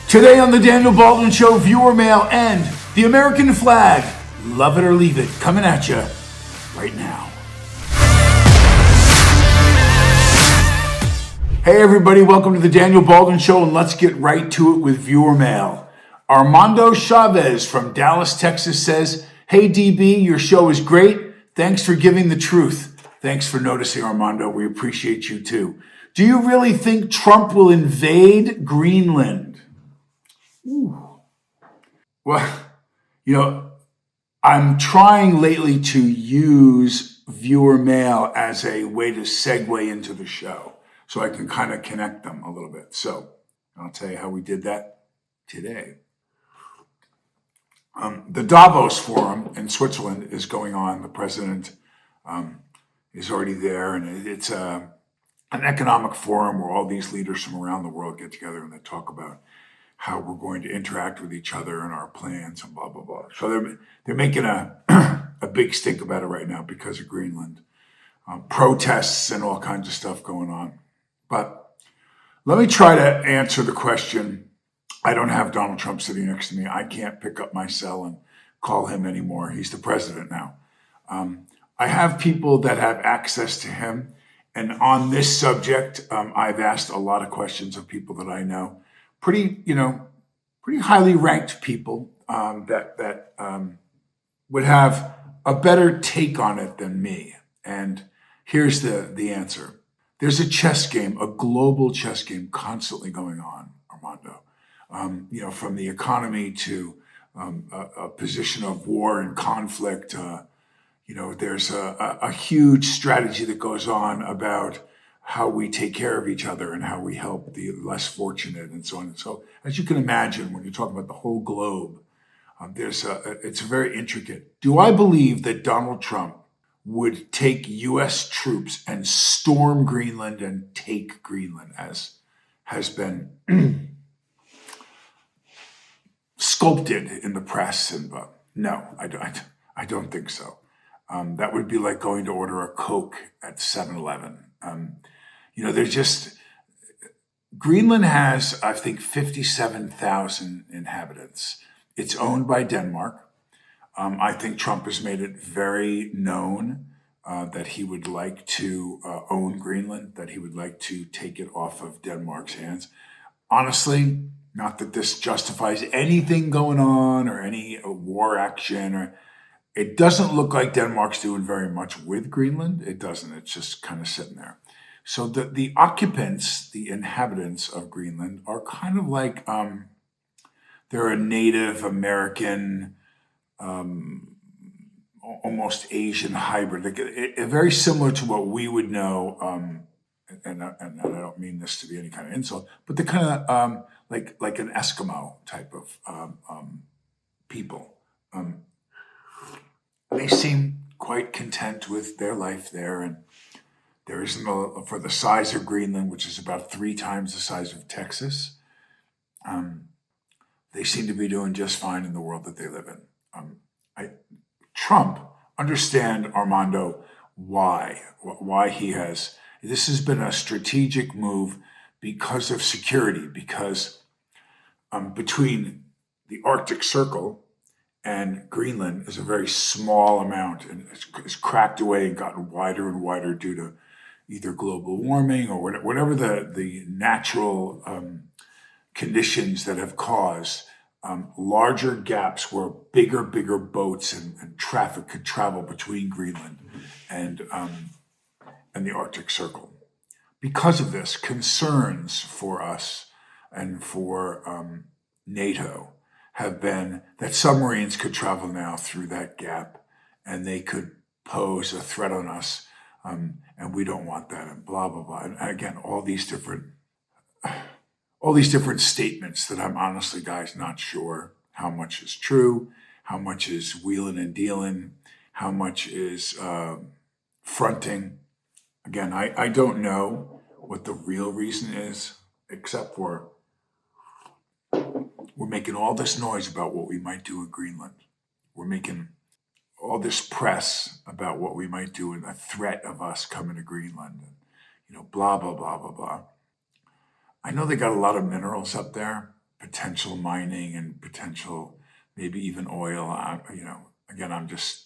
Today on the Daniel Baldwin Show, viewer mail and the American flag. Love it or leave it. Coming at you right now. Hey everybody, welcome to the Daniel Baldwin Show, and let's get right to it with viewer mail. Armando Chavez from Dallas, Texas says, "Hey DB, your show is great. Thanks for giving the truth." Thanks for noticing, Armando. We appreciate you too. Do you really think Trump will invade Greenland? Ooh. Well, I'm trying lately to use viewer mail as a way to segue into the show so I can kind of connect them a little bit. So I'll tell you how we did that today. The Davos Forum in Switzerland is going on. The president is already there, and it's an economic forum where all these leaders from around the world get together and they talk about how we're going to interact with each other and our plans and blah, blah, blah. So they're making a big stink about it right now because of Greenland. Protests and all kinds of stuff going on. But let me try to answer the question. I don't have Donald Trump sitting next to me. I can't pick up my cell and call him anymore. He's the president now. I have people that have access to him. And on this subject, I've asked a lot of questions of people that I know. Pretty highly ranked people that would have a better take on it than me. And here's the answer. There's a chess game, a global chess game constantly going on, Armando. From the economy to a position of war and conflict. There's a huge strategy that goes on about how we take care of each other and how we help the less fortunate and so on. And so, as you can imagine, when you're talking about the whole globe, it's very intricate. Do I believe that Donald Trump would take U.S. troops and storm Greenland and take Greenland, as has been sculpted in the press? And no, I don't think so. That would be like going to order a Coke at 7-Eleven. Greenland has, I think, 57,000 inhabitants. It's owned by Denmark. I think Trump has made it very known that he would like to own Greenland, that he would like to take it off of Denmark's hands. Honestly, not that this justifies anything going on or any war action, it doesn't look like Denmark's doing very much with Greenland. It doesn't. It's just kind of sitting there. So the occupants, the inhabitants of Greenland, are kind of like they're a Native American, almost Asian hybrid, very similar to what we would know. And I don't mean this to be any kind of insult, but they're kind of like an Eskimo type of people. They seem quite content with their life there, and there isn't for the size of Greenland, which is about 3 times the size of Texas. They seem to be doing just fine in the world that they live in. Trump, understand, Armando, why he has. This has been a strategic move because of security, because between the Arctic Circle and Greenland is a very small amount, and it's cracked away and gotten wider and wider due to either global warming or whatever the natural conditions that have caused larger gaps where bigger boats and traffic could travel between Greenland and the Arctic Circle. Because of this, concerns for us and for NATO have been that submarines could travel now through that gap and they could pose a threat on us, and we don't want that, and blah, blah, blah. And again, all these different statements that I'm honestly, guys, not sure how much is true, how much is wheeling and dealing, how much is fronting. Again, I don't know what the real reason is, except for we're making all this noise about what we might do in Greenland. We're making all this press about what we might do and the threat of us coming to Greenland, and, blah, blah, blah, blah, blah. I know they got a lot of minerals up there, potential mining and potential maybe even oil. Again, I'm just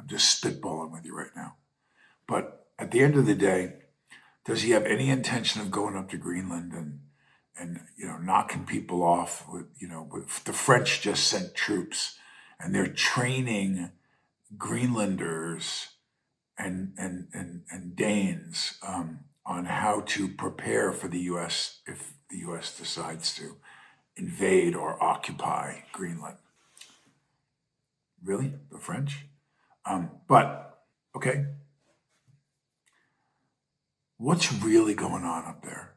spitballing with you right now. But at the end of the day, does he have any intention of going up to Greenland and knocking people off with the French just sent troops and they're training Greenlanders and Danes on how to prepare for the U.S. if the U.S. decides to invade or occupy Greenland. Really? The French? But, okay, what's really going on up there?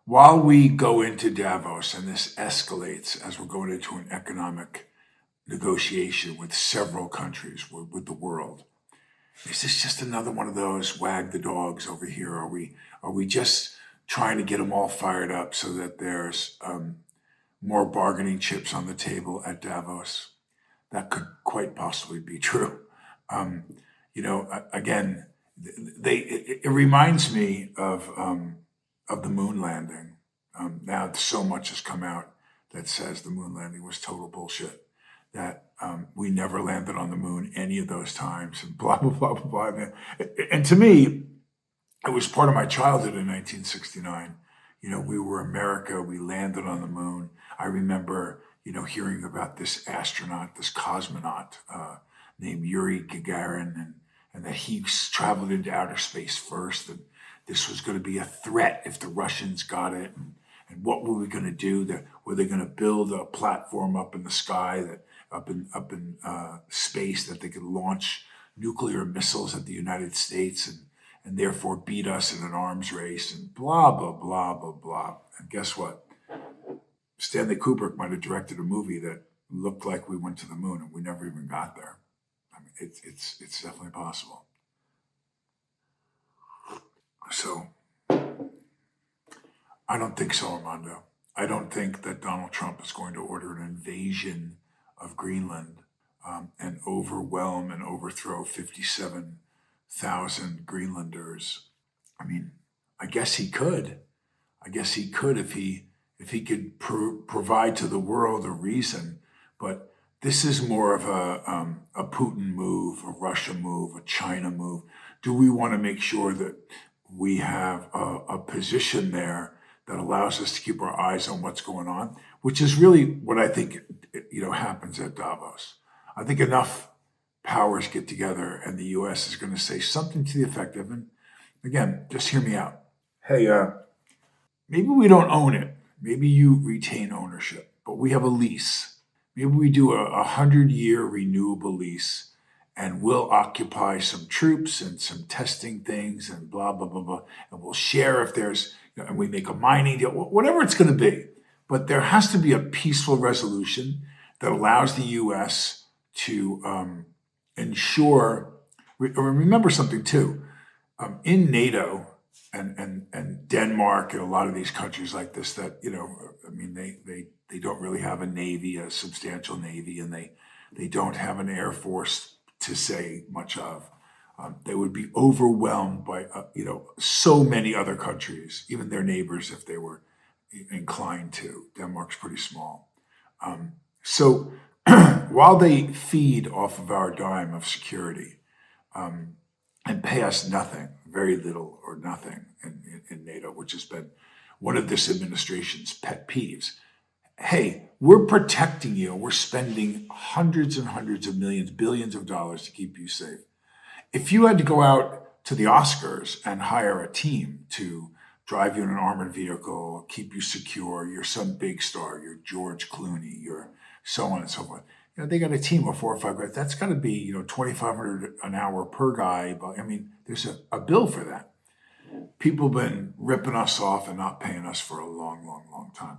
While we go into Davos and this escalates as we're going into an economic negotiation with several countries, with the world, is this just another one of those wag the dogs over here? Are we just trying to get them all fired up so that there's more bargaining chips on the table at Davos? That could quite possibly be true. Again, it reminds me of the moon landing. Now so much has come out that says the moon landing was total bullshit. That we never landed on the moon any of those times, and blah blah blah blah blah. And to me, it was part of my childhood in 1969. We were America. We landed on the moon. I remember, hearing about this astronaut, this cosmonaut named Yuri Gagarin, and that he traveled into outer space first, and this was going to be a threat if the Russians got it, and what were we going to do? Were they going to build a platform up in the sky, up in space, that they could launch nuclear missiles at the United States and therefore beat us in an arms race, and blah blah blah blah blah. And guess what? Stanley Kubrick might have directed a movie that looked like we went to the moon and we never even got there. I mean, it's definitely possible. So I don't think so, Armando. I don't think that Donald Trump is going to order an invasion of Greenland and overwhelm and overthrow 57,000 Greenlanders. I mean, I guess he could. I guess he could if he could provide to the world a reason. But this is more of a Putin move, a Russia move, a China move. Do we want to make sure that we have a position there that allows us to keep our eyes on what's going on, which is really what I think happens at Davos. I think enough powers get together and the U.S. is going to say something to the effect of, and again, just hear me out. Hey, maybe we don't own it. Maybe you retain ownership, but we have a lease. Maybe we do a 100-year renewable lease, and we'll occupy some troops and some testing things and blah, blah, blah, blah. And we'll share if there's, and we make a mining deal, whatever it's going to be. But there has to be a peaceful resolution that allows the U.S. to ensure, remember something too, in NATO and Denmark and a lot of these countries like this that, they don't really have a navy, a substantial navy, and they don't have an air force to say much of. They would be overwhelmed by, so many other countries, even their neighbors, if they were inclined to. Denmark's pretty small. So while they feed off of our dime of security and pay us nothing, very little or nothing in NATO, which has been one of this administration's pet peeves. Hey, we're protecting you. We're spending hundreds and hundreds of millions, billions of dollars to keep you safe. If you had to go out to the Oscars and hire a team to drive you in an armored vehicle, keep you secure, you're some big star, you're George Clooney, you're so on and so forth. They got a team of 4 or 5 guys. That's got to be, $2,500 an hour per guy. But there's a bill for that. People have been ripping us off and not paying us for a long, long, long time.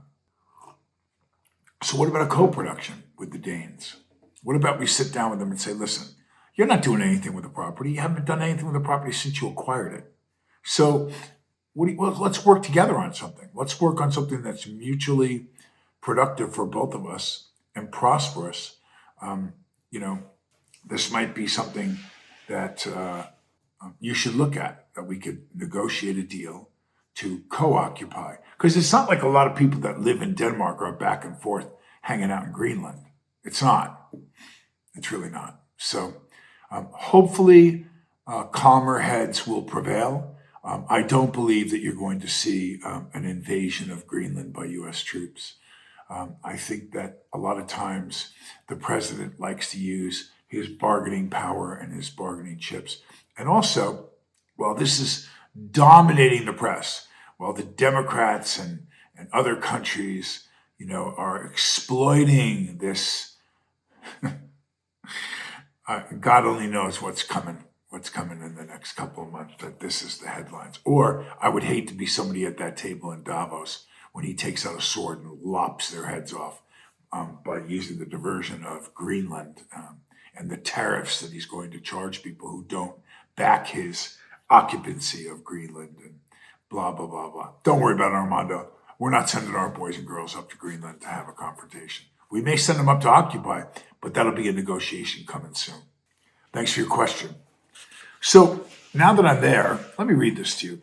So what about a co-production with the Danes? What about we sit down with them and say, listen, you're not doing anything with the property. You haven't done anything with the property since you acquired it. So let's work together on something. Let's work on something that's mutually productive for both of us and prosperous. This might be something that you should look at, that we could negotiate a deal to co-occupy. Because it's not like a lot of people that live in Denmark are back and forth hanging out in Greenland. It's not. It's really not. So hopefully calmer heads will prevail. I don't believe that you're going to see an invasion of Greenland by U.S. troops. I think that a lot of times the president likes to use his bargaining power and his bargaining chips. And also, while this is dominating the press, while the Democrats and other countries, are exploiting this, God only knows what's coming in the next couple of months, that this is the headlines. Or I would hate to be somebody at that table in Davos when he takes out a sword and lops their heads off by using the diversion of Greenland and the tariffs that he's going to charge people who don't back his occupancy of Greenland and blah, blah, blah, blah. Don't worry about it, Armando. We're not sending our boys and girls up to Greenland to have a confrontation. We may send them up to occupy, but that'll be a negotiation coming soon. Thanks for your question. So now that I'm there, let me read this to you.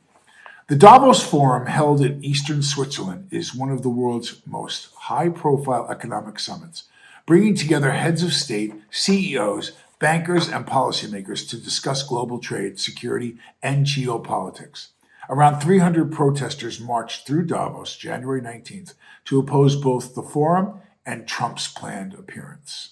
The Davos Forum, held in eastern Switzerland, is one of the world's most high-profile economic summits, bringing together heads of state, CEOs, bankers, and policymakers to discuss global trade, security, and geopolitics. Around 300 protesters marched through Davos January 19th to oppose both the forum and Trump's planned appearance.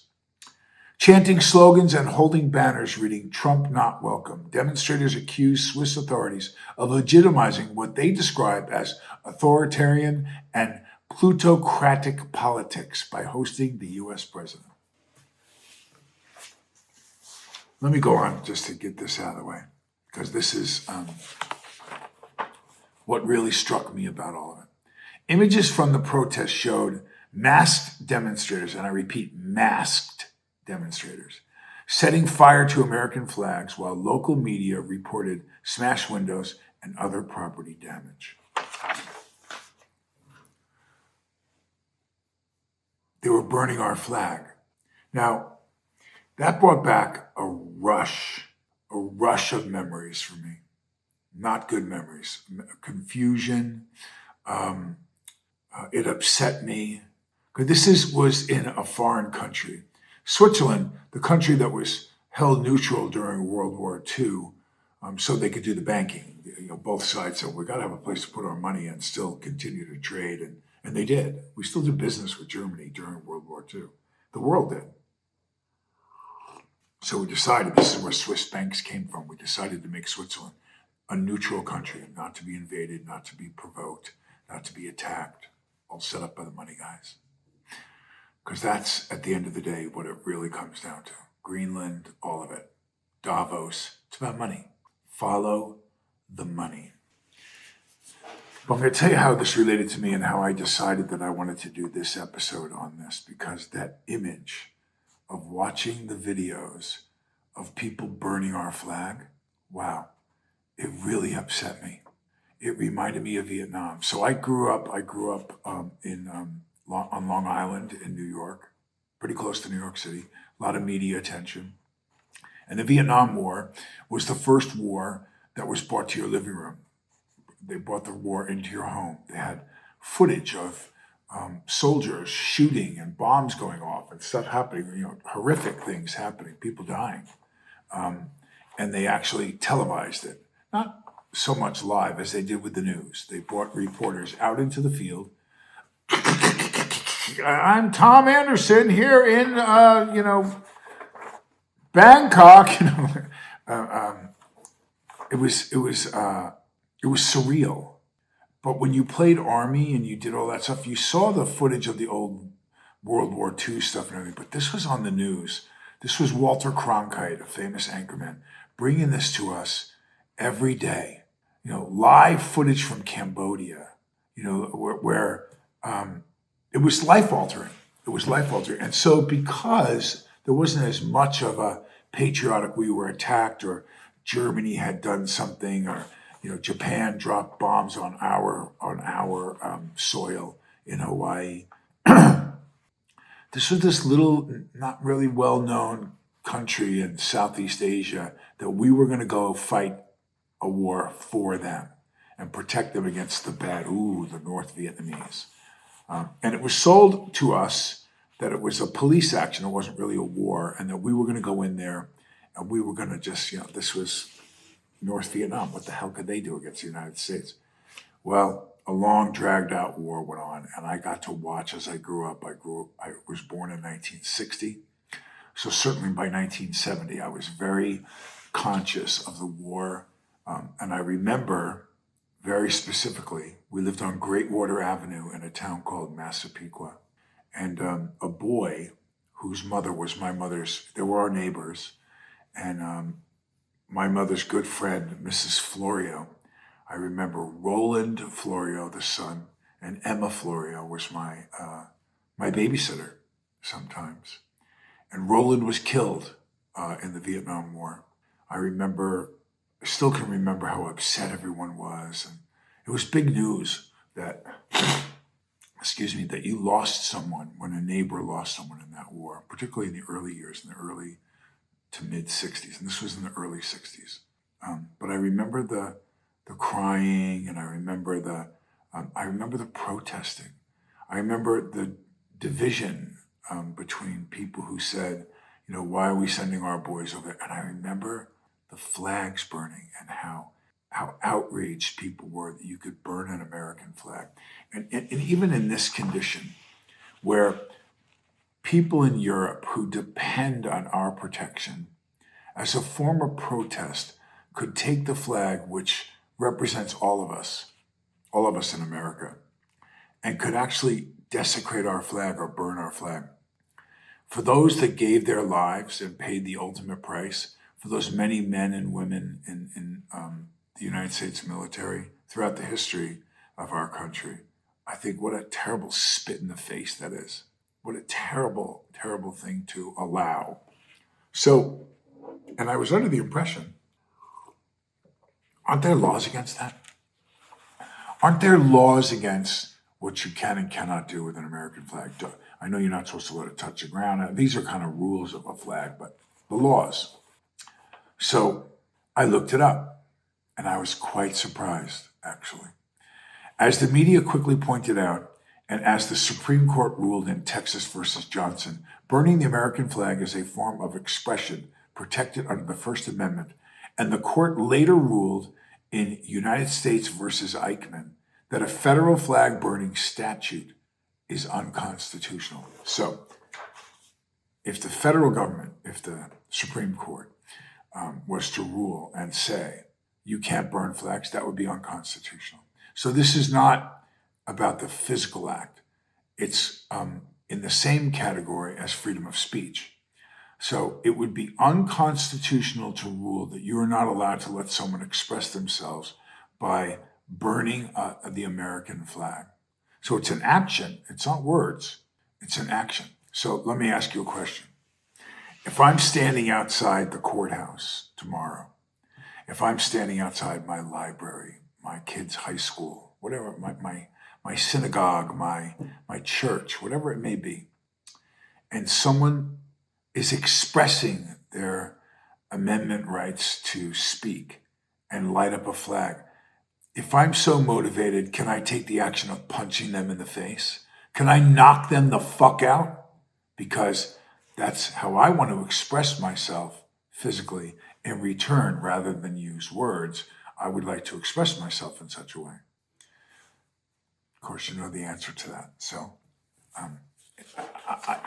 Chanting slogans and holding banners reading "Trump not welcome," demonstrators accused Swiss authorities of legitimizing what they describe as authoritarian and plutocratic politics by hosting the U.S. president. Let me go on just to get this out of the way, because this is what really struck me about all of it. Images from the protest showed masked demonstrators, and I repeat, masked demonstrators, setting fire to American flags while local media reported smashed windows and other property damage. They were burning our flag. Now, that brought back a rush of memories for me. Not good memories. Confusion. It upset me. Because this was in a foreign country. Switzerland, the country that was held neutral during World War II, so they could do the banking. Both sides said, we got to have a place to put our money and still continue to trade. And they did. We still did business with Germany during World War II. The world did. So we decided, this is where Swiss banks came from. We decided to make Switzerland a neutral country, not to be invaded, not to be provoked, not to be attacked, all set up by the money guys. Because that's, at the end of the day, what it really comes down to. Greenland, all of it. Davos, it's about money. Follow the money. But I'm going to tell you how this related to me and how I decided that I wanted to do this episode on this, because that image of watching the videos of people burning our flag, wow, it really upset me. It reminded me of Vietnam. So I grew up on Long Island in New York, pretty close to New York City, a lot of media attention. And the Vietnam War was the first war that was brought to your living room. They brought the war into your home. They had footage of soldiers shooting and bombs going off and stuff happening, horrific things happening, people dying. And they actually televised it. Not so much live as they did with the news. They brought reporters out into the field. I'm Tom Anderson here in, Bangkok. It was surreal. But when you played Army and you did all that stuff, you saw the footage of the old World War II stuff and everything. But this was on the news. This was Walter Cronkite, a famous anchorman, bringing this to us every day. Live footage from Cambodia, where it was life-altering. It was life-altering. And so because there wasn't as much of a patriotic, we were attacked, or Germany had done something, or Japan dropped bombs on our soil in Hawaii. This was this little, not really well-known country in Southeast Asia that we were going to go fight a war for them. and protect them against the bad, the North Vietnamese. And it was sold to us that it was a police action, it wasn't really a war, and that we were going to go in there and we were going to just, this was North Vietnam. What the hell could they do against the United States? Well, a long, dragged out war went on, and I got to watch as I grew up. I was born in 1960. So certainly by 1970, I was very conscious of the war. And I remember very specifically, we lived on Greatwater Avenue in a town called Massapequa. And a boy whose mother was my mother's, they were our neighbors. And my mother's good friend, Mrs. Florio, I remember Roland Florio, the son, and Emma Florio was my babysitter sometimes. And Roland was killed in the Vietnam War. I still can remember how upset everyone was. And it was big news that, that you lost someone when a neighbor lost someone in that war, particularly in the early years, in the early to mid 60s. And this was in the early 60s. But I remember the crying, and I remember the protesting. I remember the division between people who said, why are we sending our boys over there? And I remember the flags burning and how outraged people were that you could burn an American flag. And even in this condition, where people in Europe who depend on our protection, as a form of protest, could take the flag, which represents all of us in America, and could actually desecrate our flag or burn our flag. For those that gave their lives and paid the ultimate price, for those many men and women in the United States military throughout the history of our country, I think what a terrible spit in the face that is. What a terrible, terrible thing to allow. So, and I was under the impression, aren't there laws against that? Aren't there laws against what you can and cannot do with an American flag? I know you're not supposed to let it touch the ground. These are kind of rules of a flag, but the laws. So I looked it up, and I was quite surprised, actually. As the media quickly pointed out, and as the Supreme Court ruled in Texas versus Johnson, burning the American flag is a form of expression protected under the First Amendment. And the court later ruled in United States versus Eichmann that a federal flag burning statute is unconstitutional. So if the federal government, if the Supreme Court was to rule and say you can't burn flags, that would be unconstitutional. So this is not about the physical act. It's in the same category as freedom of speech. So it would be unconstitutional to rule that you are not allowed to let someone express themselves by burning the American flag. So it's an action. It's not words. It's an action. So let me ask you a question. If I'm standing outside the courthouse tomorrow, if I'm standing outside my library, my kid's high school, whatever, my synagogue, my church, whatever it may be, and someone is expressing their amendment rights to speak and light up a flag, if I'm so motivated, can I take the action of punching them in the face? Can I knock them the fuck out? Because that's how I want to express myself physically. In return, rather than use words, I would like to express myself in such a way. Of course, you know the answer to that. So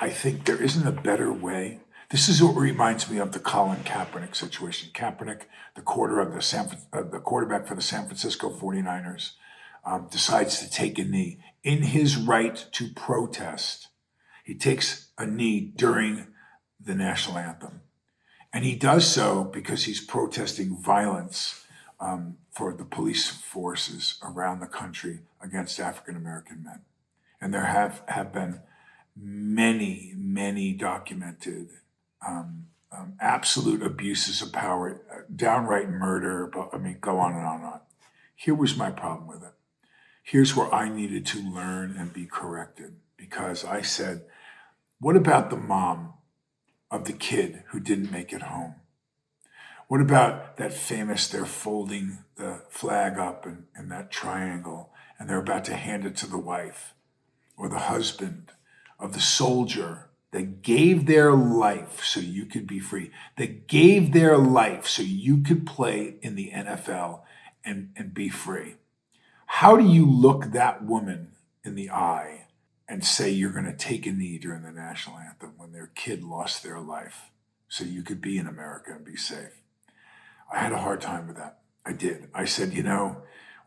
I think there isn't a better way. This is what reminds me of the Colin Kaepernick situation. Kaepernick, the quarterback for the San Francisco 49ers, decides to take a knee. In his right to protest, he takes a knee during the national anthem. And he does so because he's protesting violence for the police forces around the country against African American men. And there have been many documented absolute abuses of power, downright murder, go on and on and on. Here was my problem with it. Here's where I needed to learn and be corrected, because I said, what about the mom of the kid who didn't make it home? What about that famous, they're folding the flag up in that triangle and they're about to hand it to the wife or the husband of the soldier that gave their life so you could be free, that gave their life so you could play in the NFL and be free? How do you look that woman in the eye and say you're going to take a knee during the national anthem when their kid lost their life so you could be in America and be safe? I had a hard time with that. I did. I said,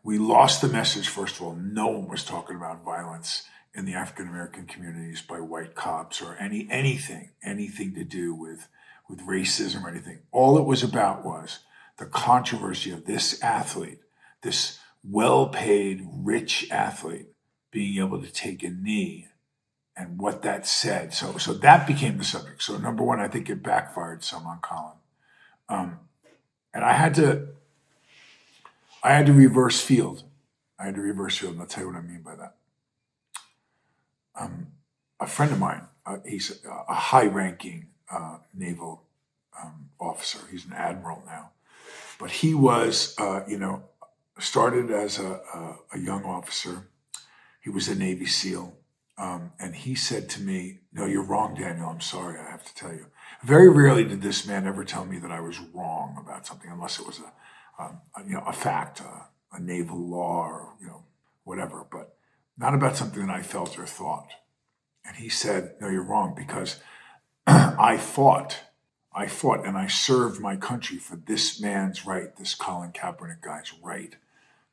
we lost the message. First of all, no one was talking about violence in the African American communities by white cops or anything to do with racism or anything. All it was about was the controversy of this athlete, this well-paid, rich athlete, being able to take a knee and what that said. So that became the subject. So number one, I think it backfired some on Colin. And I had to reverse field. And I'll tell you what I mean by that. A friend of mine, he's a high-ranking naval officer. He's an admiral now. But he was, started as a young officer. He was a Navy SEAL. And he said to me, "No, you're wrong, Daniel. I'm sorry, I have to tell you." Very rarely did this man ever tell me that I was wrong about something, unless it was a fact, a naval law, or whatever, but not about something that I felt or thought. And he said, "No, you're wrong, because I fought, and I served my country for this man's right, this Colin Kaepernick guy's right,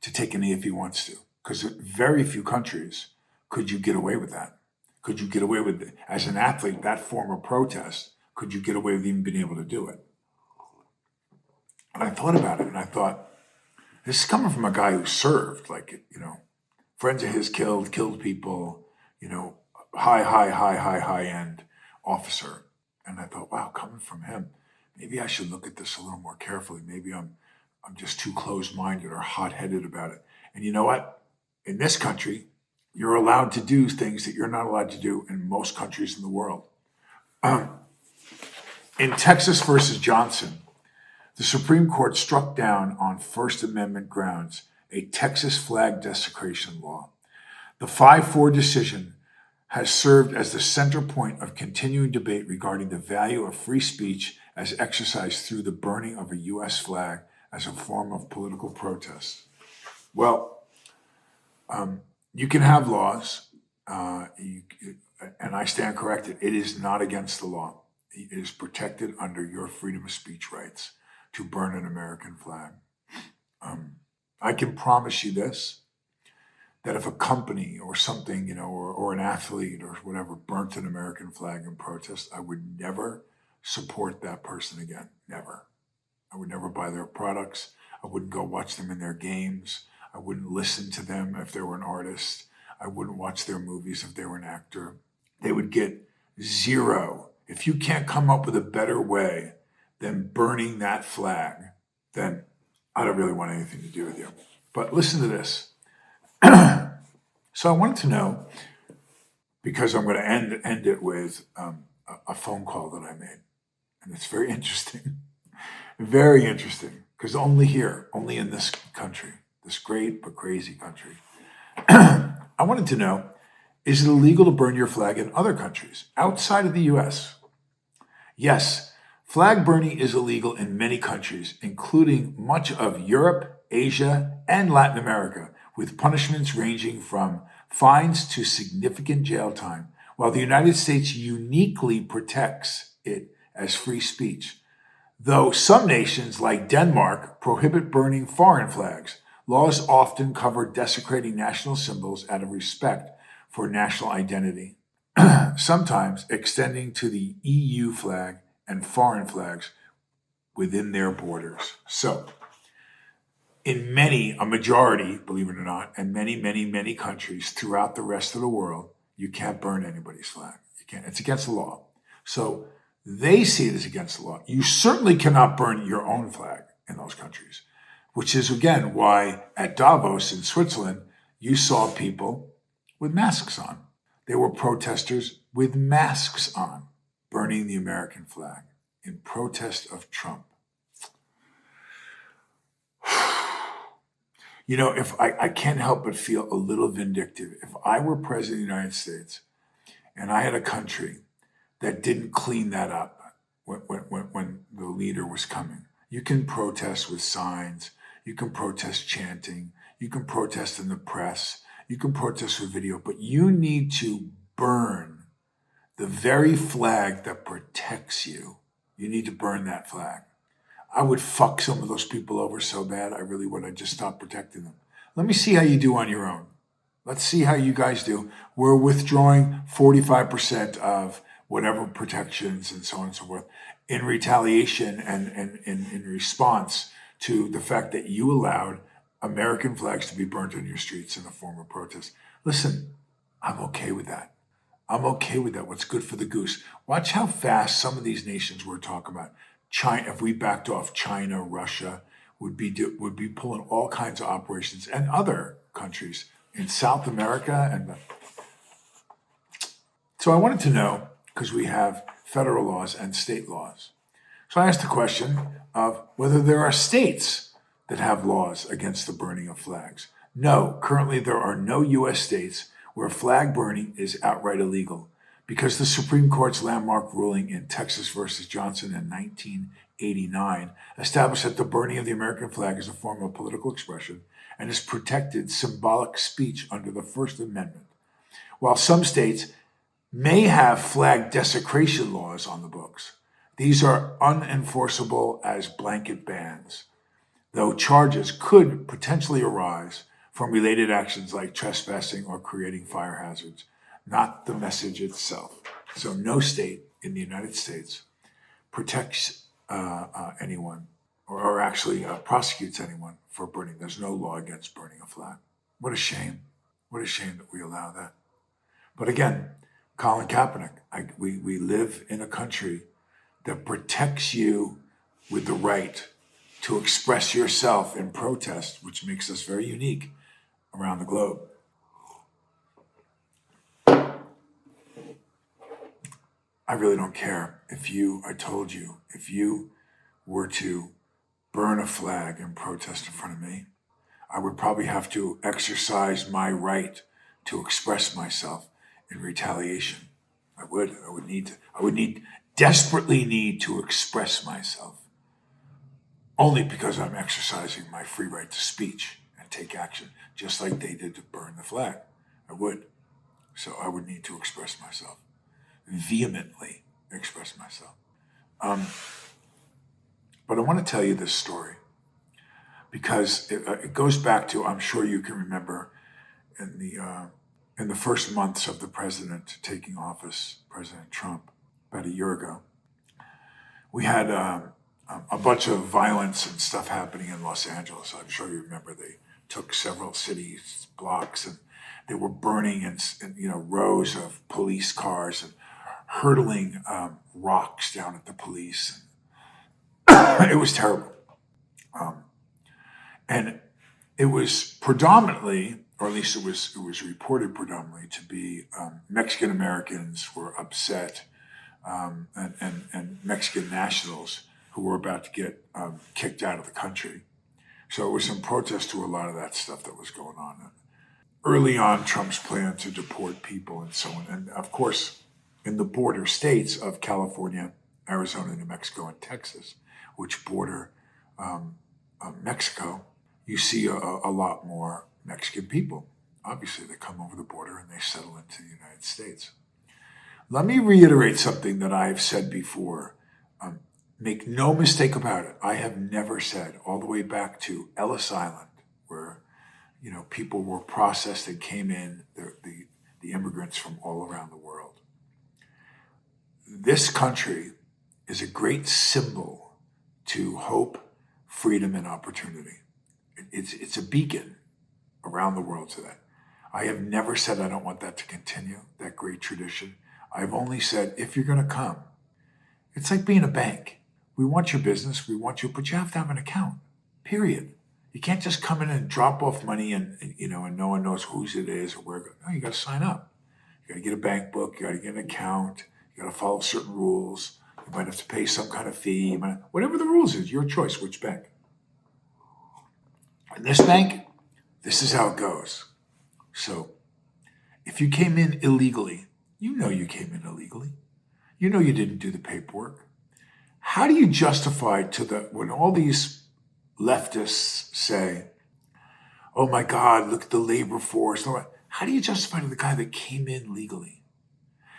to take a knee if he wants to. Because very few countries could you get away with that. Could you get away with it? As an athlete, that form of protest, could you get away with even being able to do it?" And I thought about it, and I thought, this is coming from a guy who served, friends of his killed people, high end officer. And I thought, wow, coming from him, maybe I should look at this a little more carefully. Maybe I'm just too closed-minded or hot-headed about it. And you know what? In this country, you're allowed to do things that you're not allowed to do in most countries in the world. In Texas versus Johnson, the Supreme Court struck down on First Amendment grounds a Texas flag desecration law. The 5-4 decision has served as the center point of continuing debate regarding the value of free speech as exercised through the burning of a U.S. flag as a form of political protest. Well, you can have laws, and I stand corrected. It is not against the law. It is protected under your freedom of speech rights to burn an American flag. I can promise you this, that if a company or something, or an athlete or whatever burnt an American flag in protest, I would never support that person again. Never. I would never buy their products. I wouldn't go watch them in their games. I wouldn't listen to them if they were an artist. I wouldn't watch their movies if they were an actor. They would get 0. If you can't come up with a better way than burning that flag, then I don't really want anything to do with you. But listen to this. So I wanted to know, because I'm going to end it with a phone call that I made. And it's very interesting. Very interesting. Because only in this country, this great but crazy country, I wanted to know, is it illegal to burn your flag in other countries outside of the U.S.? Yes, flag burning is illegal in many countries, including much of Europe, Asia, and Latin America, with punishments ranging from fines to significant jail time, while the United States uniquely protects it as free speech. Though some nations, like Denmark, prohibit burning foreign flags, laws often cover desecrating national symbols out of respect for national identity, sometimes extending to the EU flag and foreign flags within their borders. So, in a majority, believe it or not, and many countries throughout the rest of the world, you can't burn anybody's flag. You can't. It's against the law. So they see it as against the law. You certainly cannot burn your own flag in those countries, which is, again, why at Davos in Switzerland, you saw people with masks on. They were protesters with masks on, burning the American flag in protest of Trump. If I can't help but feel a little vindictive. If I were president of the United States and I had a country that didn't clean that up when the leader was coming. You can protest with signs, you can protest chanting, you can protest in the press, you can protest with video, but you need to burn the very flag that protects you. You need to burn that flag. I would fuck some of those people over so bad, I really would. I'd just stop protecting them. Let me see how you do on your own. Let's see how you guys do. We're withdrawing 45% of whatever protections and so on and so forth in retaliation and in response to the fact that you allowed American flags to be burnt on your streets in the form of protest. Listen, I'm okay with that. I'm okay with that. What's good for the goose? Watch how fast some of these nations we're talking about. China, if we backed off, China, Russia would be pulling all kinds of operations, and other countries in South America. And so I wanted to know, because we have federal laws and state laws. So I asked the question of whether there are states that have laws against the burning of flags. No, currently there are no U.S. states where flag burning is outright illegal, because the Supreme Court's landmark ruling in Texas versus Johnson in 1989 established that the burning of the American flag is a form of political expression and is protected symbolic speech under the First Amendment. While some states may have flag desecration laws on the books, these are unenforceable as blanket bans, though charges could potentially arise from related actions like trespassing or creating fire hazards, not the message itself. So no state in the United States protects anyone or actually prosecutes anyone for burning. There's no law against burning a flag. What a shame. What a shame that we allow that. But again, Colin Kaepernick, we live in a country that protects you with the right to express yourself in protest, which makes us very unique around the globe. I really don't care if you were to burn a flag and protest in front of me, I would probably have to exercise my right to express myself in retaliation. I would desperately need to express myself, only because I'm exercising my free right to speech and take action, just like they did to burn the flag. I would. So I would need to express myself, vehemently express myself. But I want to tell you this story because it goes back to, I'm sure you can remember, in the first months of the president taking office, President Trump, about a year ago, we had a bunch of violence and stuff happening in Los Angeles. I'm sure you remember they took several cities, blocks, and they were burning in rows of police cars and hurtling rocks down at the police. It was terrible. And it was predominantly, or at least it was reported predominantly to be Mexican Americans were upset, and Mexican nationals who were about to get kicked out of the country. So it was in protest to a lot of that stuff that was going on. Early on, Trump's plan to deport people and so on. And of course, in the border states of California, Arizona, New Mexico, and Texas, which border Mexico, you see a lot more Mexican people. Obviously, they come over the border and they settle into the United States. Let me reiterate something that I've said before. Make no mistake about it. I have never said, all the way back to Ellis Island, where people were processed and came in, the immigrants from all around the world. This country is a great symbol to hope, freedom, and opportunity. It's a beacon around the world to that. I have never said I don't want that to continue, that great tradition. I've only said, if you're going to come, it's like being a bank. We want your business, but you have to have an account, period. You can't just come in and drop off money and no one knows whose it is or where. No, you got to sign up. You got to get a bank book. You got to get an account. You got to follow certain rules. You might have to pay some kind of fee. Whatever the rules is, your choice, which bank. And this bank, this is how it goes. So if you came in illegally, you know you came in illegally. You know you didn't do the paperwork. How do you justify when all these leftists say, oh my God, look at the labor force. How do you justify to the guy that came in legally?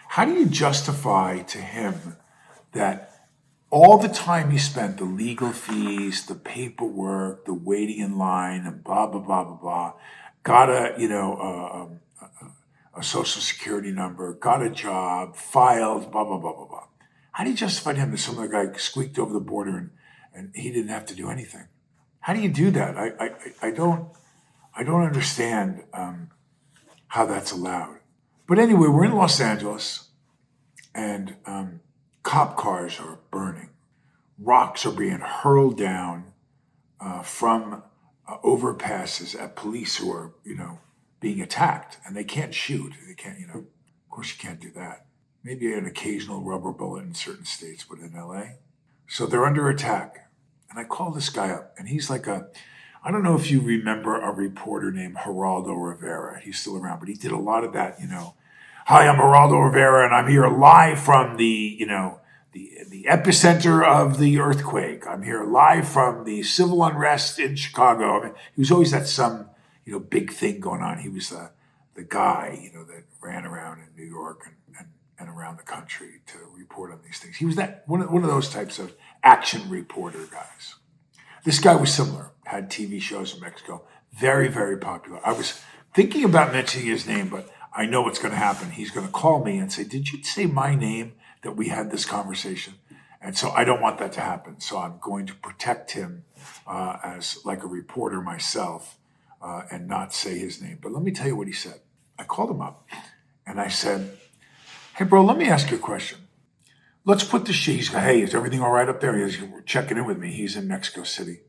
How do you justify to him that all the time he spent, the legal fees, the paperwork, the waiting in line, and blah, blah, blah, blah, blah, got a social security number, got a job, filed, blah, blah, blah, blah, blah. How do you justify to him that some other guy squeaked over the border and he didn't have to do anything? How do you do that? I don't understand how that's allowed. But anyway, we're in Los Angeles, and cop cars are burning. Rocks are being hurled down from overpasses at police who are, being attacked, and they can't shoot. They can't, of course you can't do that. Maybe an occasional rubber bullet in certain states, but in LA. So they're under attack. And I call this guy up, and he's like I don't know if you remember a reporter named Geraldo Rivera. He's still around, but he did a lot of that, Hi, I'm Geraldo Rivera, and I'm here live from the epicenter of the earthquake. I'm here live from the civil unrest in Chicago. I mean, he was always at some, big thing going on. He was the guy, that ran around in New York and around the country to report on these things. He was one of those types of action reporter guys. This guy was similar, had TV shows in Mexico, very, very popular. I was thinking about mentioning his name, but I know what's going to happen. He's going to call me and say, did you say my name that we had this conversation? And so I don't want that to happen. So I'm going to protect him as like a reporter myself and not say his name. But let me tell you what he said. I called him up and I said, hey, bro, let me ask you a question. Let's put the shit. He's going, hey, is everything all right up there? He's checking in with me. He's in Mexico City.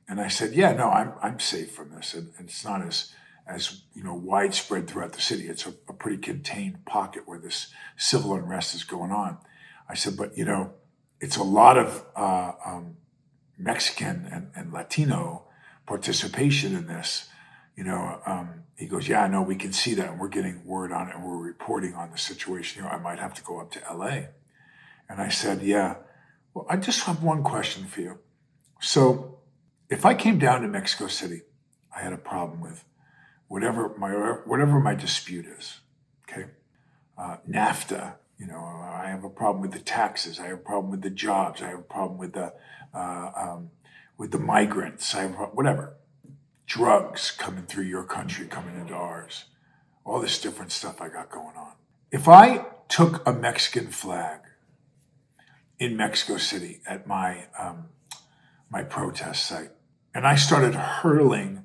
And I said, yeah, no, I'm safe from this. And it's not as widespread throughout the city. It's a pretty contained pocket where this civil unrest is going on. I said, but it's a lot of Mexican and Latino participation in this. He goes, yeah, no, we can see that, and we're getting word on it, and we're reporting on the situation. I might have to go up to LA. And I said, yeah, well, I just have one question for you. So if I came down to Mexico City, I had a problem with whatever my dispute is, okay? NAFTA, I have a problem with the taxes. I have a problem with the jobs. I have a problem with the migrants. I have whatever. Drugs coming through your country, coming into ours. All this different stuff I got going on. If I took a Mexican flag in Mexico City at my my protest site, and I started hurling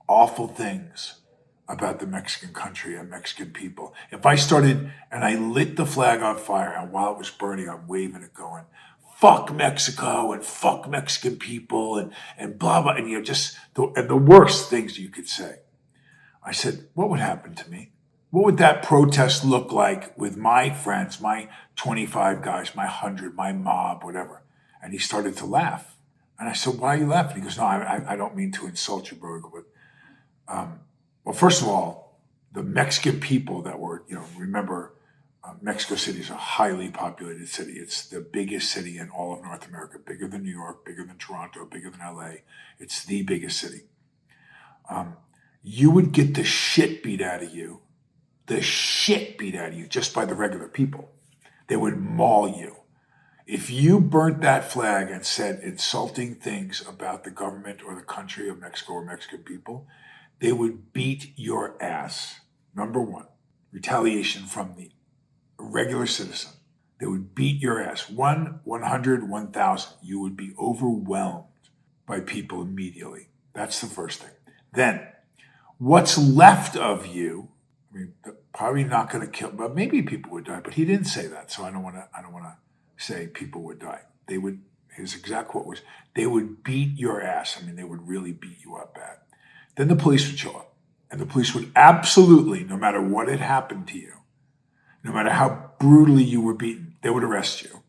awful things about the Mexican country and Mexican people. If I started and I lit the flag on fire, and while it was burning, I'm waving it going, fuck Mexico and fuck Mexican people and blah, blah, and the worst things you could say. I said, what would happen to me? What would that protest look like with my friends, my 25 guys, my 100, my mob, whatever? And he started to laugh. And I said, why are you laughing? He goes, no, I don't mean to insult you, bro. But well, first of all, the Mexican people that were, remember, Mexico City is a highly populated city. It's the biggest city in all of North America, bigger than New York, bigger than Toronto, bigger than LA. It's the biggest city. You would get the shit beat out of you just by the regular people. They would maul you. If you burnt that flag and said insulting things about the government or the country of Mexico or Mexican people, they would beat your ass. Number one, retaliation from the regular citizen. They would beat your ass. 100, 1,000. You would be overwhelmed by people immediately. That's the first thing. Then, what's left of you, probably not going to kill, but maybe people would die. But he didn't say that, so I don't want to say people would die. His exact quote was, they would beat your ass. They would really beat you up bad. Then the police would show up, and the police would absolutely, no matter what had happened to you, no matter how brutally you were beaten, they would arrest you.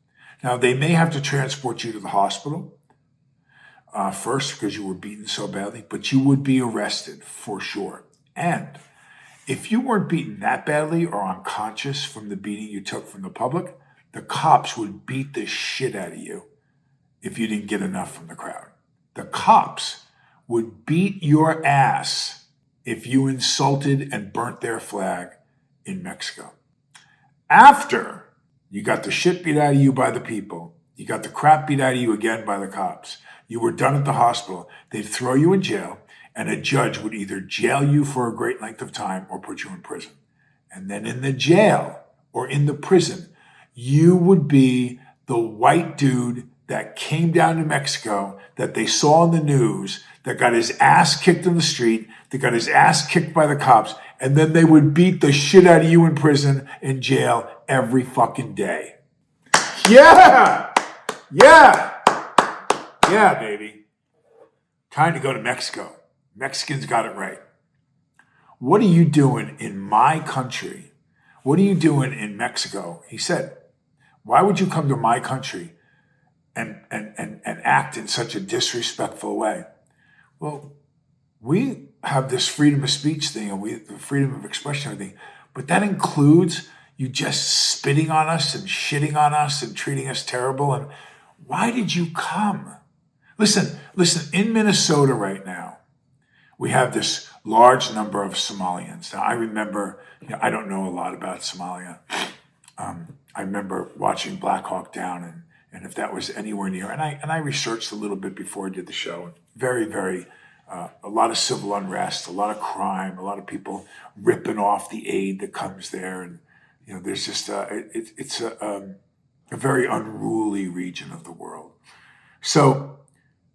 Now, they may have to transport you to the hospital. first because you were beaten so badly, but you would be arrested for sure. And if you weren't beaten that badly or unconscious from the beating you took from the public, the cops would beat the shit out of you if you didn't get enough from the crowd. The cops would beat your ass if you insulted and burnt their flag in Mexico. After you got the shit beat out of you by the people, you got the crap beat out of you again by the cops, you were done at the hospital, they'd throw you in jail, and a judge would either jail you for a great length of time or put you in prison. And then in the jail or in the prison, you would be the white dude that came down to Mexico that they saw in the news, that got his ass kicked in the street, that got his ass kicked by the cops, and then they would beat the shit out of you in prison, in jail, every fucking day. Yeah! Yeah! Yeah, baby. Time to go to Mexico. Mexicans got it right. What are you doing in my country? What are you doing in Mexico? He said, why would you come to my country and act in such a disrespectful way? Well, we have this freedom of speech thing and the freedom of expression and everything, but that includes you just spitting on us and shitting on us and treating us terrible. And why did you come? Listen, in Minnesota right now, we have this large number of Somalians. Now, I remember, I don't know a lot about Somalia. I remember watching Black Hawk Down, and if that was anywhere near, and I researched a little bit before I did the show. Very, very, a lot of civil unrest, a lot of crime, a lot of people ripping off the aid that comes there, and there's just it's a very unruly region of the world. So,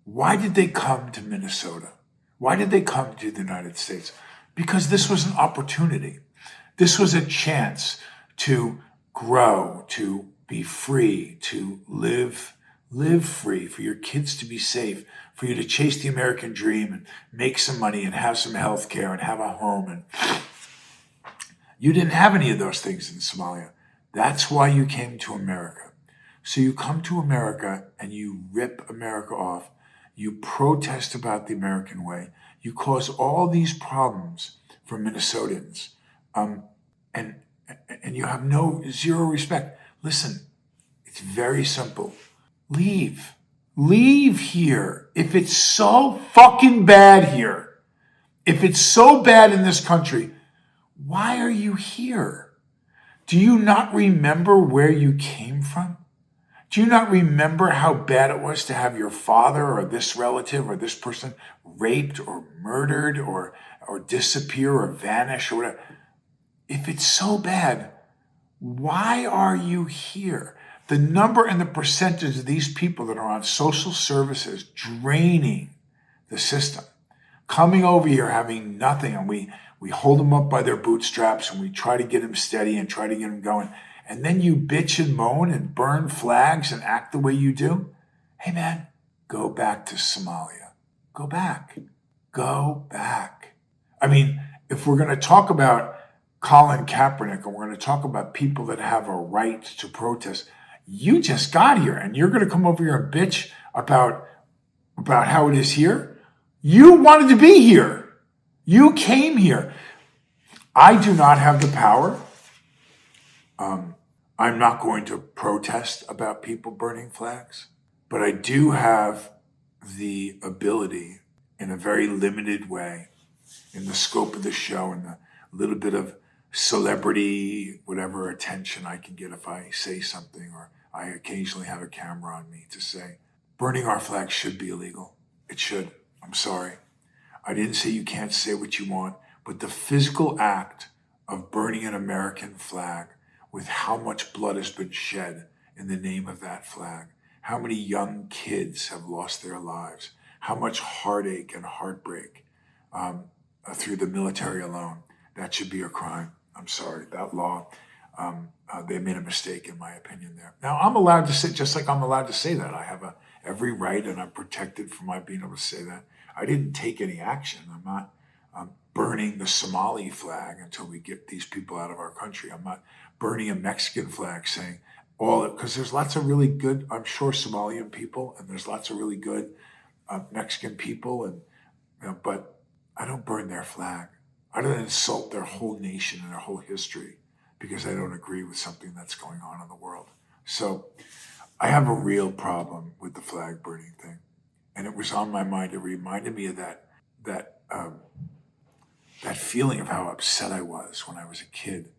why did they come to Minnesota? Why did they come to the United States? Because this was an opportunity. This was a chance to grow, to be free, to live free, for your kids to be safe, for you to chase the American dream and make some money and have some health care and have a home. And you didn't have any of those things in Somalia. That's why you came to America. So you come to America and you rip America off. You protest about the American way. You cause all these problems for Minnesotans. And you have zero respect. Listen, it's very simple. Leave. Leave here. If it's so fucking bad here, if it's so bad in this country, why are you here? Do you not remember where you came from? Do you not remember how bad it was to have your father or this relative or this person raped or murdered or disappear or vanish or whatever? If it's so bad, why are you here? The number and the percentage of these people that are on social services draining the system, coming over here having nothing, and we hold them up by their bootstraps and we try to get them steady and try to get them going. And then you bitch and moan and burn flags and act the way you do. Hey man, go back to Somalia. Go back. Go back. I mean, if we're going to talk about Colin Kaepernick and we're going to talk about people that have a right to protest, you just got here and you're going to come over here and bitch about how it is here? You wanted to be here. You came here. I do not have the power. I'm not going to protest about people burning flags, but I do have the ability in a very limited way, in the scope of the show and the little bit of celebrity, whatever attention I can get if I say something, or I occasionally have a camera on me, to say, burning our flag should be illegal. It should. I'm sorry. I didn't say you can't say what you want, but the physical act of burning an American flag, with how much blood has been shed in the name of that flag, how many young kids have lost their lives, how much heartache and heartbreak through the military alone, that should be a crime. I'm sorry, that law, they made a mistake in my opinion there. Now, I'm allowed to say, just like I'm allowed to say that. I have every right and I'm protected from my being able to say that. I didn't take any action. I'm not burning the Somali flag until we get these people out of our country. I'm not burning a Mexican flag saying because there's lots of really good, I'm sure, Somalian people, and there's lots of really good Mexican people, and but I don't burn their flag. I don't insult their whole nation and their whole history because I don't agree with something that's going on in the world. So I have a real problem with the flag burning thing, and it was on my mind. It reminded me of that feeling of how upset I was when I was a kid,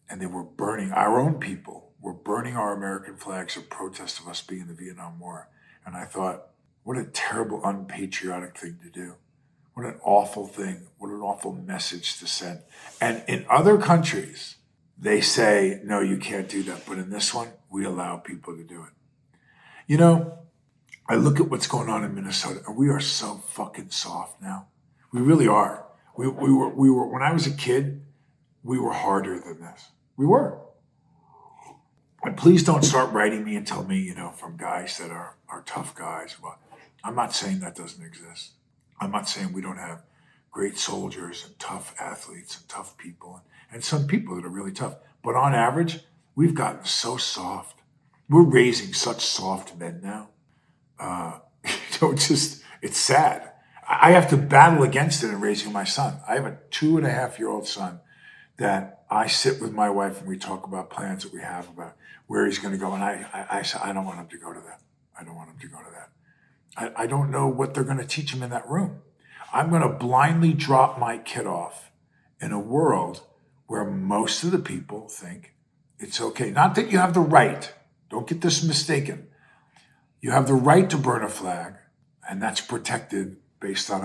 and they were burning our own people were burning our American flags in protest of us being in the Vietnam War, and I thought, what a terrible, unpatriotic thing to do. What an awful thing. What an awful message to send. And in other countries, they say, no, you can't do that. But in this one, we allow people to do it. You know, I look at what's going on in Minnesota, and we are so fucking soft now. We really are. We were when I was a kid, we were harder than this. We were. And please don't start writing me and tell me, from guys that are tough guys. Well, I'm not saying that doesn't exist. I'm not saying we don't have great soldiers and tough athletes and tough people and some people that are really tough. But on average, we've gotten so soft. We're raising such soft men now. It's sad. I have to battle against it in raising my son. I have a 2.5-year-old son that I sit with my wife and we talk about plans that we have about where he's going to go. And I say, I don't want him to go to that. I don't want him to go to that. I don't know what they're going to teach him in that room. I'm going to blindly drop my kid off in a world where most of the people think it's okay. Not that you have the right. Don't get this mistaken. You have the right to burn a flag, and that's protected based on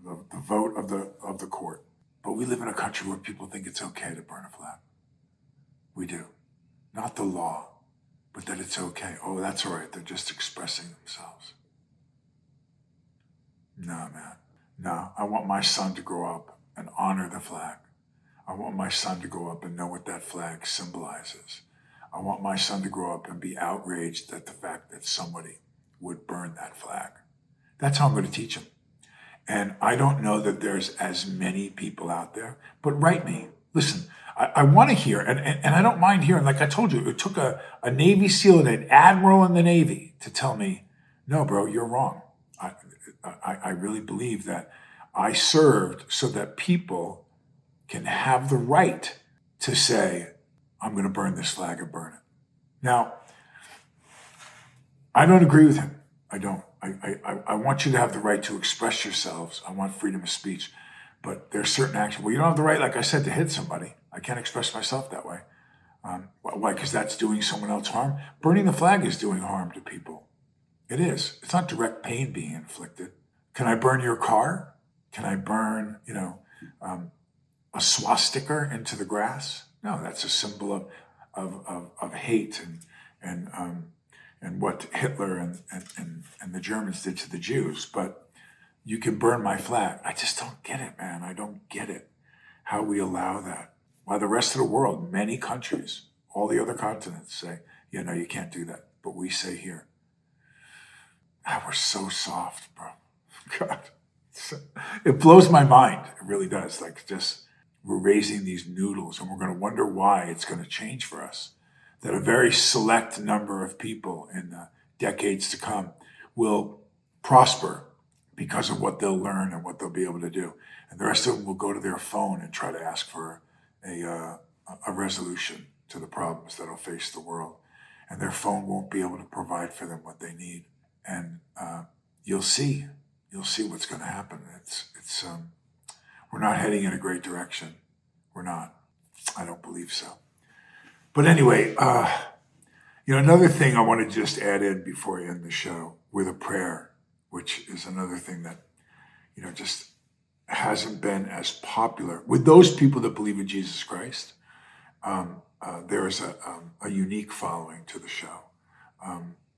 the vote of the court. But we live in a country where people think it's okay to burn a flag. We do. Not the law, but that it's okay. Oh, that's all right. They're just expressing themselves. No, man. No, I want my son to grow up and honor the flag. I want my son to grow up and know what that flag symbolizes. I want my son to grow up and be outraged at the fact that somebody would burn that flag. That's how I'm going to teach him. And I don't know that there's as many people out there, but write me. Listen, I want to hear, and I don't mind hearing, like I told you, it took a Navy SEAL and an admiral in the Navy to tell me, no, bro, you're wrong. I really believe that I served so that people can have the right to say, I'm going to burn this flag and burn it. Now, I don't agree with him. I don't. I want you to have the right to express yourselves. I want freedom of speech. But there's certain actions. Well, you don't have the right, like I said, to hit somebody. I can't express myself that way. Why? Because that's doing someone else harm. Burning the flag is doing harm to people. It is. It's not direct pain being inflicted. Can I burn your car? Can I burn, a swastika into the grass? No, that's a symbol of hate and what Hitler and the Germans did to the Jews. But you can burn my flag. I just don't get it, man. I don't get it. How we allow that. While the rest of the world, many countries, all the other continents say, yeah, no, you can't do that. But we say here, we're so soft, bro. God. It blows my mind. It really does. Like, just, we're raising these noodles and we're going to wonder why it's going to change for us. That a very select number of people in the decades to come will prosper because of what they'll learn and what they'll be able to do. And the rest of them will go to their phone and try to ask for a resolution to the problems that'll face the world. And their phone won't be able to provide for them what they need. And you'll see what's going to happen. It's we're not heading in a great direction. We're not. I don't believe so. But anyway, another thing I want to just add in before I end the show with a prayer, which is another thing that, just hasn't been as popular with those people that believe in Jesus Christ. There's a unique following to the show.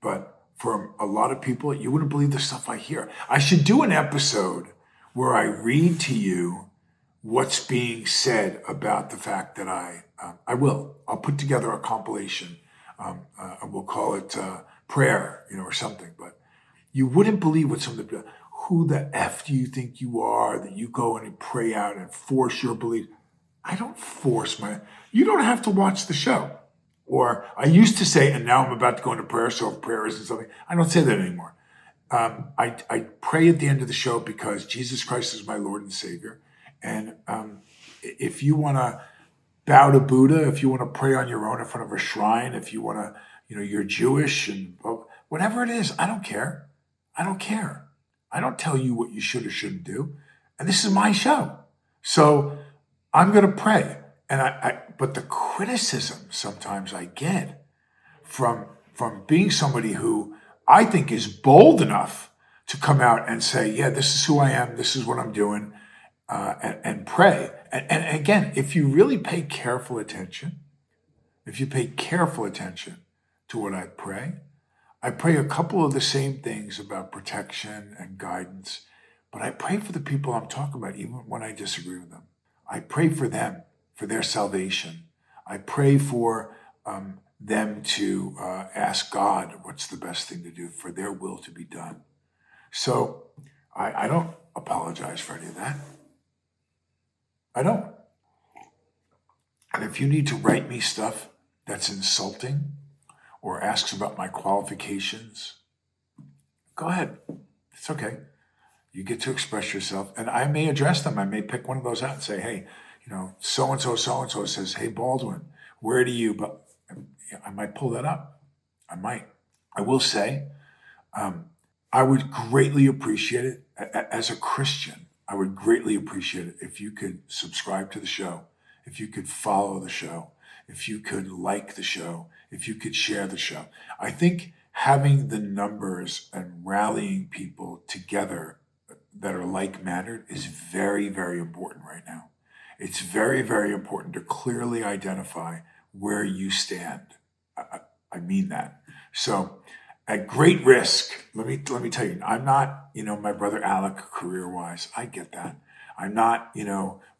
But for a lot of people, you wouldn't believe the stuff I hear. I should do an episode where I read to you what's being said about the fact that I'll put together a compilation. We'll call it prayer, or something. But you wouldn't believe what some of the people, who the F do you think you are that you go in and pray out and force your belief? I don't force you don't have to watch the show. Or I used to say, and now I'm about to go into prayer, so if prayer isn't something, I don't say that anymore. I pray at the end of the show because Jesus Christ is my Lord and Savior. And if you want to bow to Buddha, if you want to pray on your own in front of a shrine, if you want to, you're Jewish and whatever it is, I don't care. I don't care. I don't tell you what you should or shouldn't do. And this is my show. So I'm going to pray. And but the criticism sometimes I get from being somebody who I think is bold enough to come out and say, yeah, this is who I am, this is what I'm doing, and pray. And again, if you really pay careful attention, to what I pray a couple of the same things about protection and guidance, but I pray for the people I'm talking about, even when I disagree with them. I pray for them, for their salvation. I pray for them to ask God what's the best thing to do, for their will to be done. So I don't apologize for any of that. I don't. And if you need to write me stuff that's insulting or asks about my qualifications, go ahead. It's okay. You get to express yourself, and I may address them. I may pick one of those out and say, hey, so-and-so says, hey, Baldwin, where do you, but I might pull that up. I might. I will say, I would greatly appreciate it as a Christian. I would greatly appreciate it if you could subscribe to the show, if you could follow the show, if you could like the show, if you could share the show. I think having the numbers and rallying people together that are like-mannered is very, very important right now. It's very, very important to clearly identify where you stand. I mean that. So at great risk, let me tell you, I'm not, my brother Alec career-wise. I get that. I'm not,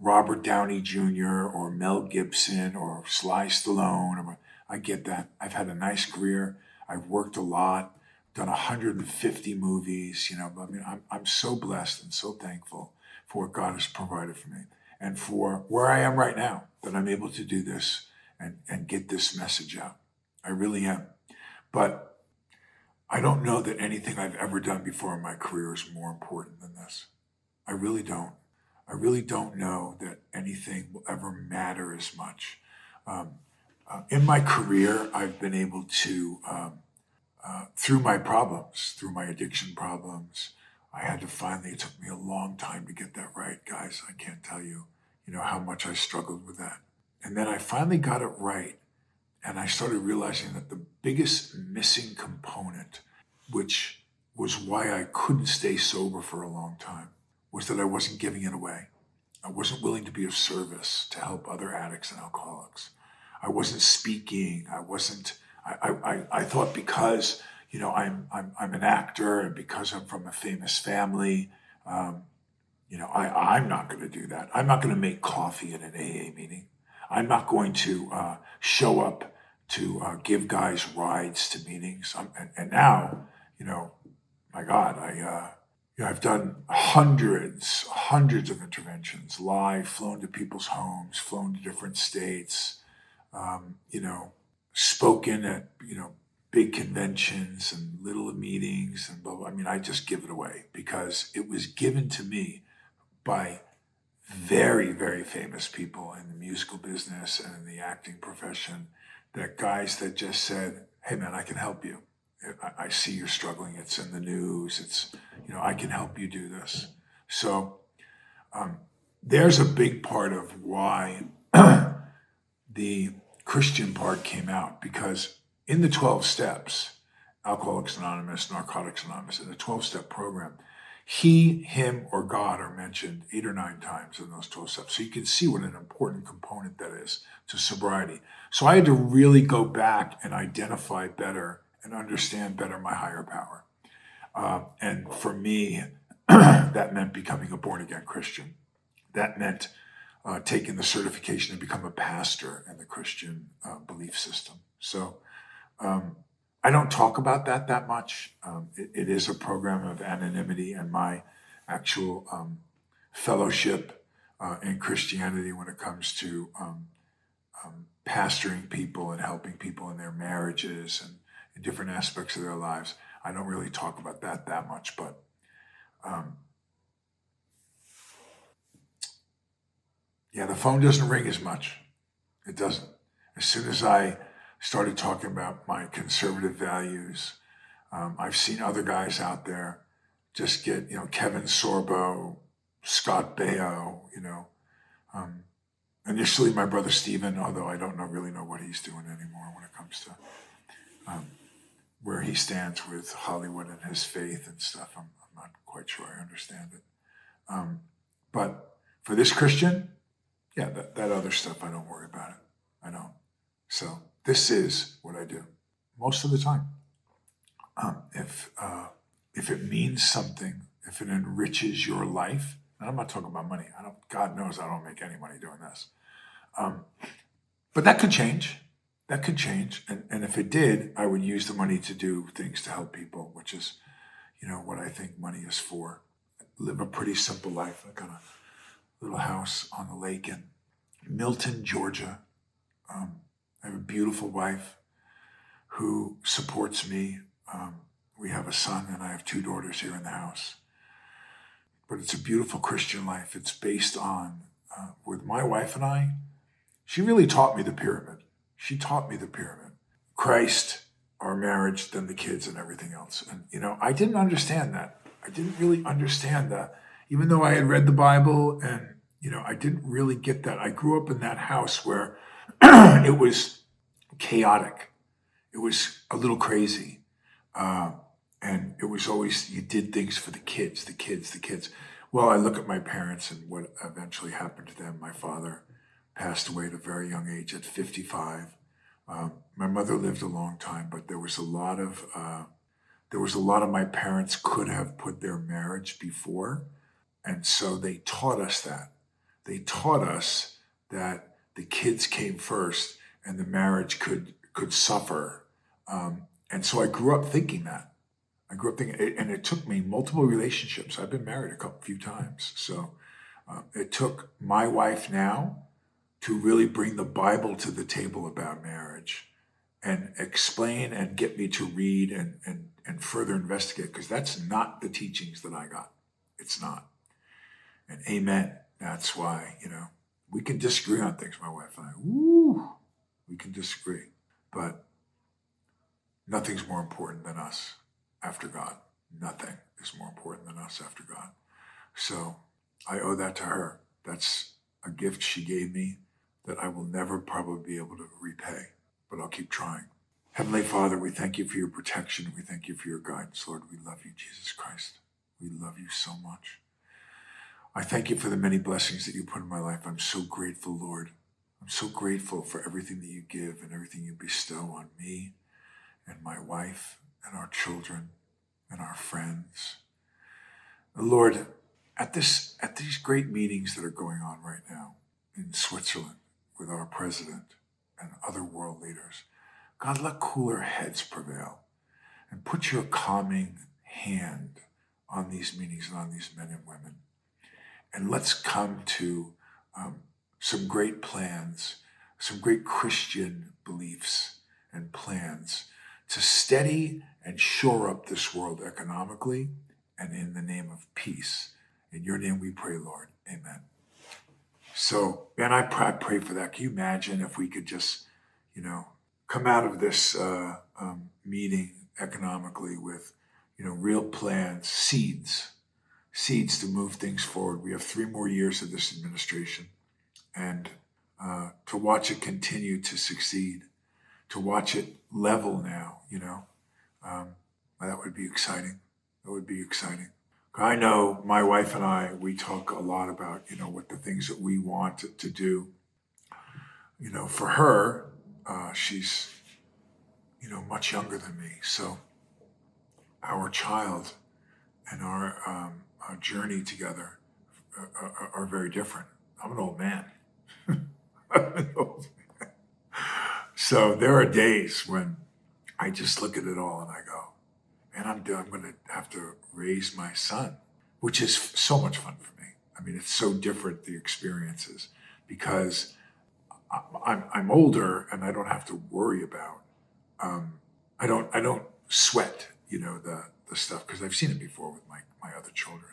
Robert Downey Jr. or Mel Gibson or Sly Stallone. I get that. I've had a nice career. I've worked a lot, done 150 movies. I'm so blessed and so thankful for what God has provided for me and for where I am right now, that I'm able to do this and get this message out. I really am. But I don't know that anything I've ever done before in my career is more important than this. I really don't. I really don't know that anything will ever matter as much. In my career, I've been able to, through my problems, through my addiction problems, it took me a long time to get that right, guys. I can't tell you, how much I struggled with that. And then I finally got it right. And I started realizing that the biggest missing component, which was why I couldn't stay sober for a long time, was that I wasn't giving it away. I wasn't willing to be of service to help other addicts and alcoholics. I wasn't speaking. I thought because, I'm an actor and because I'm from a famous family, I'm not going to do that. I'm not going to make coffee at an AA meeting. I'm not going to show up to give guys rides to meetings. And now, my God, I've done hundreds of interventions, live, flown to people's homes, flown to different states, spoken at, big conventions and little meetings and blah, blah. I mean, I just give it away because it was given to me by very, very famous people in the musical business and in the acting profession, that guys that just said, hey man, I can help you. I see you're struggling. It's in the news. It's, I can help you do this. So there's a big part of why the Christian part came out, because in the 12 steps, Alcoholics Anonymous, Narcotics Anonymous, in the 12-step program, he, him, or God are mentioned 8 or 9 times in those 12 steps. So you can see what an important component that is to sobriety. So I had to really go back and identify better and understand better my higher power. And for me, that meant becoming a born-again Christian. That meant taking the certification to become a pastor in the Christian belief system. So I don't talk about that much. It is a program of anonymity, and my actual fellowship in Christianity when it comes to pastoring people and helping people in their marriages and in different aspects of their lives. I don't really talk about that much, but yeah, the phone doesn't ring as much. It doesn't. As soon as I started talking about my conservative values, I've seen other guys out there just get, Kevin Sorbo, Scott Baio, um, initially my brother Steven, although I don't really know what he's doing anymore when it comes to um, where he stands with Hollywood and his faith and stuff. I'm not quite sure I understand it. But for this Christian, yeah, that other stuff, I don't worry about it. I don't. So this is what I do most of the time. If it means something, if it enriches your life, and I'm not talking about money. God knows I don't make any money doing this. But that could change. That could change. And if it did, I would use the money to do things to help people, which is, what I think money is for. Live a pretty simple life. I got a little house on the lake in Milton, Georgia. I have a beautiful wife who supports me. We have a son and I have 2 daughters here in the house. But it's a beautiful Christian life. It's based on, with my wife and I, she really taught me the pyramid. She taught me the pyramid. Christ, our marriage, then the kids and everything else. And, I didn't understand that. I didn't really understand that. Even though I had read the Bible and, I didn't really get that. I grew up in that house where it was chaotic. It was a little crazy. And it was always, you did things for the kids. Well, I look at my parents and what eventually happened to them. My father passed away at a very young age at 55. My mother lived a long time, but there was a lot of my parents could have put their marriage before. And so they taught us that. They taught us that the kids came first and the marriage could suffer. And so I grew up thinking that. And it took me multiple relationships. I've been married a few times. So it took my wife now to really bring the Bible to the table about marriage and explain and get me to read and further investigate, because that's not the teachings that I got. It's not. And amen. That's why, we can disagree on things, my wife and I. We can disagree. But nothing's more important than us after God. Nothing is more important than us after God. So I owe that to her. That's a gift she gave me that I will never probably be able to repay, but I'll keep trying. Heavenly Father, we thank you for your protection. We thank you for your guidance. Lord, we love you, Jesus Christ. We love you so much. I thank you for the many blessings that you put in my life. I'm so grateful, Lord. I'm so grateful for everything that you give and everything you bestow on me and my wife and our children and our friends. Lord, at these great meetings that are going on right now in Switzerland with our president and other world leaders, God, let cooler heads prevail and put your calming hand on these meetings and on these men and women. And let's come to some great plans, some great Christian beliefs and plans to steady and shore up this world economically and in the name of peace. In your name we pray, Lord. Amen. So, man, I pray for that. Can you imagine if we could just, come out of this meeting economically with, real plans, seeds to move things forward. We have 3 more years of this administration, and to watch it continue to succeed, to watch it level now, that would be exciting. That would be exciting. I know my wife and I, we talk a lot about, what the things that we want to do. For her, she's, much younger than me. So our child and our journey together are very different. I'm an old man. So there are days when I just look at it all and I go, man, I'm going to have to raise my son, which is so much fun for me. I mean, it's so different, the experiences, because I'm older and I don't have to worry about, I don't sweat, the stuff, because I've seen it before with my other children.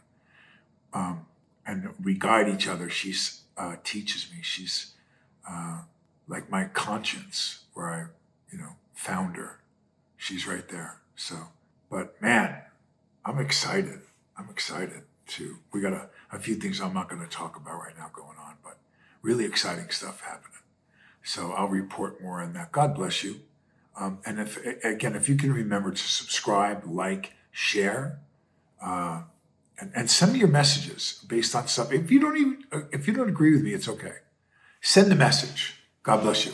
And we guide each other. She's teaches me. She's like my conscience, where I, found her. She's right there. So, but man, I'm excited. We got a few things I'm not going to talk about right now going on, but really exciting stuff happening. So I'll report more on that. God bless you. And if you can remember to subscribe, like, share, and send me your messages based on stuff. If you don't agree with me, it's okay. Send the message. God bless you.